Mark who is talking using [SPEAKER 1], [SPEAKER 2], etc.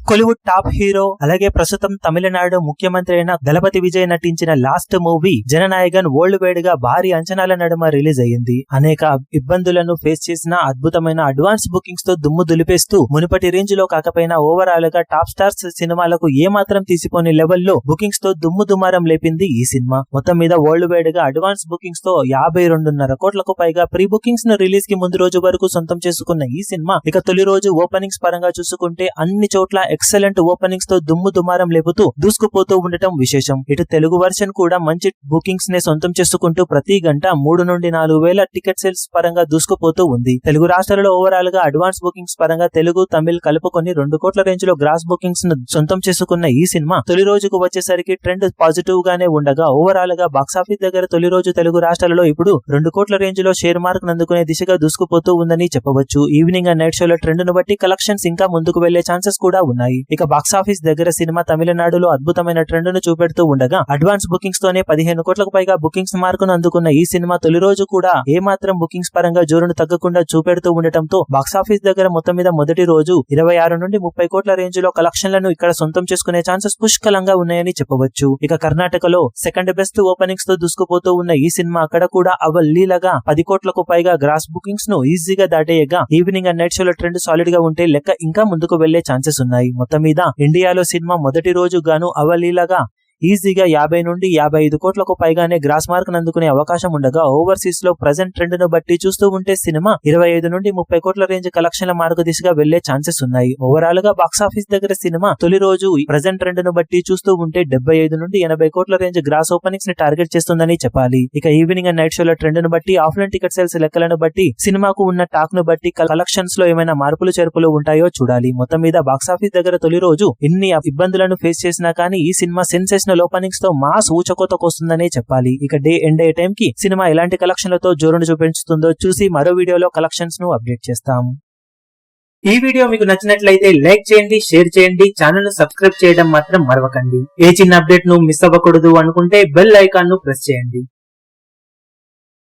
[SPEAKER 1] Kollywood top hero అలాగే ప్రస్తుతం తమిళనాడు ముఖ్యమంత్రి అయిన దళపతి విజయ్ నటించిన last movie Jana Nayagan world wide గా భారీ అంచనాల నడుమ రిలీజ్ అయ్యింది. అనేక ఇబ్బందులను ఫేస్ చేసిన అద్భుతమైన అడ్వాన్స్ బుకింగ్స్ తో దుమ్ము దులిపేస్తూ మునుపటి రేంజ్ లో కాకపోయినా ఓవరాల్ గా టాప్ స్టార్స్ సినిమాలకు ఏ మాత్రం తీసిపోని లెవెల్లో బుకింగ్స్ తో దుమ్ము దుమారం లేపింది ఈ సినిమా. మొత్తం మీద వరల్డ్ వైడ్ గా అడ్వాన్స్ బుకింగ్స్ తో 52.5 కోట్లకు పైగా ప్రీ బుకింగ్స్ ను రిలీజ్ కి ముందు రోజు వరకు సొంతం చేసుకున్న ఈ సినిమా ఇక తొలి రోజు ఓపెనింగ్స్ పరంగా చూసుకుంటే అన్ని చోట్ల ఎక్సలెంట్ ఓపెనింగ్స్ తో దుమ్ము దుమారం లేపుతూ దూసుకుపోతూ ఉండటం విశేషం. ఇటు తెలుగు వర్షన్ కూడా మంచి బుకింగ్స్ నే సొంతం చేసుకుంటూ ప్రతి గంట 3 నుండి 4 వేల టికెట్ సేల్స్ పరంగా దూసుకుపోతూ ఉంది. తెలుగు రాష్ట్రాలలో ఓవరాల్ గా అడ్వాన్స్ బుకింగ్స్ పరంగా తెలుగు తమిళ్ కలుపుకొని 2 కోట్ల రేంజ్ లో గ్రాస్ బుకింగ్స్ ను సొంతం చేసుకున్న ఈ సినిమా తొలి రోజుకు వచ్చేసరికి ట్రెండ్ పాజిటివ్ గానే ఉండగా ఓవరాల్ గా బాక్సాఫీస్ దగ్గర తొలి రోజు తెలుగు రాష్ట్రాలలో ఇప్పుడు 2 కోట్ల రేంజ్ లో షేర్ మార్క్ నందుకునే దిశగా దూసుకుపోతూ ఉందని చెప్పవచ్చు. ఈవినింగ్ అండ్ నైట్ షోల ట్రెండ్ ను బట్టి కలెక్షన్స్ ఇంకా ముందుకు వెళ్లే ఛాన్సెస్ కూడా ఉన్నాయి. ఇక బాక్సాఫీస్ దగ్గర సినిమా తమిళనాడులో అద్భుతమైన ట్రెండ్ ను చూపెడుతూ ఉండగా అడ్వాన్స్ బుకింగ్స్ తోనే 15 కోట్లకు పైగా బుకింగ్స్ మార్కును అందుకున్న ఈ సినిమా తొలి రోజు కూడా ఏ మాత్రం బుకింగ్స్ పరంగా జోరును తగ్గకుండా చూపెడుతూ ఉండటంతో బాక్సాఫీస్ దగ్గర మొత్తం మీద మొదటి రోజు 26 నుండి 30 కోట్ల రేంజ్ లో కలెక్షన్లను ఇక్కడ సొంతం చేసుకునే ఛాన్సెస్ పుష్కలంగా ఉన్నాయని చెప్పవచ్చు. ఇక కర్ణాటకలో సెకండ్ బెస్ట్ ఓపెనింగ్స్ తో దూసుకుపోతూ ఉన్న ఈ సినిమా అక్కడ కూడా అవలీలగా 10 కోట్లకు పైగా గ్రాస్ బుకింగ్స్ ను ఈజీగా దాటేయగా ఈవినింగ్ అండ్ నైట్ షోల ట్రెండ్ సాలిడ్ గా ఉంటే లెక్క ఇంకా ముందుకు వెళ్లే ఛాన్సెస్ ఉన్నాయి. మొత్తం మీద ఇండియాలో సినిమా మొదటి రోజు గాను అవలీలగా ఈజీగా 50 నుండి 55 కోట్లకు పైగానే గ్రాస్ మార్క్ నందుకునే అవకాశం ఉండగా ఓవర్సీస్ లో ప్రెజెంట్ ట్రెండ్ ను బట్టి చూస్తూ ఉంటే సినిమా 25 నుండి 30 కోట్ల రేంజ్ కలెక్షన్ల మార్గ దిశగా వెళ్లే ఛాన్సెస్ ఉన్నాయి. ఓవరాల్ గా బాక్సాఫీస్ దగ్గర సినిమా తొలి రోజు ప్రెజెంట్ ట్రెండ్ ను బట్టి చూస్తూ ఉంటే 75 నుండి 80 కోట్ల రేంజ్ గ్రాస్ ఓపెనింగ్స్ ని టార్గెట్ చేస్తుందని చెప్పాలి. ఇక ఈవినింగ్ అండ్ నైట్ షోల ట్రెండ్ ను బట్టి ఆఫ్లైన్ టికెట్ సేల్స్ లెక్కలను బట్టి సినిమాకు ఉన్న టాక్ ను బట్టి కలెక్షన్స్ లో ఏమైనా మార్పులు చేర్పులు ఉంటాయో చూడాలి. మొత్తం మీద బాక్సాఫీస్ దగ్గర తొలి రోజు ఎన్ని ఇబ్బందులను ఫేస్ చేసినా కానీ ఈ సినిమా సెన్సేషనల్ ఓపెనింగ్స్ తో మాస్ ఊచకోతకొస్తుందనే చెప్పాలి. ఇక డే ఎండ్ అయ్యే టైం కి సినిమా ఎలాంటి కలెక్షన్లతో జోరును చూపించుతుందో చూసి మరో వీడియోలో కలెక్షన్స్ ను అప్డేట్ చేస్తాం. ఈ వీడియో మీకు నచ్చినట్లయితే లైక్ చేయండి, షేర్ చేయండి, ఛానల్ ను సబ్స్క్రైబ్ చేయడం మాత్రం మరవకండి. ఏ చిన్న అప్డేట్ ను మిస్ అవ్వకూడదు అనుకుంటే బెల్ ఐకాన్ ను ప్రెస్ చేయండి.